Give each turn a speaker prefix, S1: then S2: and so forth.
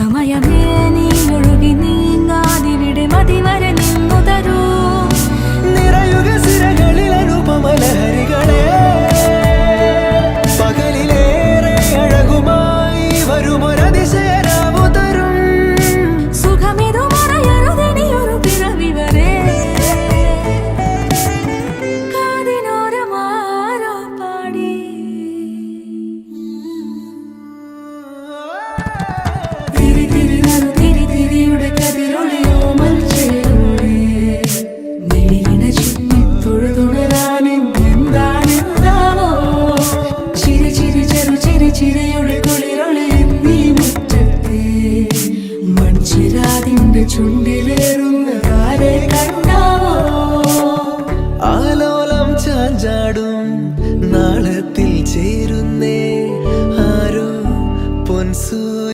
S1: സമയമേ നീ ഒഴുകി നീങ്ങാതിവിടെ മതിവരെ നിന്നു തരൂ.
S2: നിറയുക സിരകളിൽ അനുപമലഹരികളെ, പകലിലേറെ അഴകുമായി വരുമൊരതിശയരാവു തരും.
S1: സുഖമിതു മറയരുതെനിയൊരു പിറവി വരെ. കാതിനോരമാരോ പാടി തിരി തിരി നറു തിരി തിരിയുടെ കതിരൊളിയോ മൽച്ചേരോടെ വെളിയിണ ചുറ്റി തൊഴുതുണരാനും എന്താണെന്താവോ. ചിരി ചിരി ചെറു ചിരി ചിരിയുടെ കുളിരൊളി നീ മുറ്റത്തെ മൺചിരാതിന്റെ ചുണ്ടി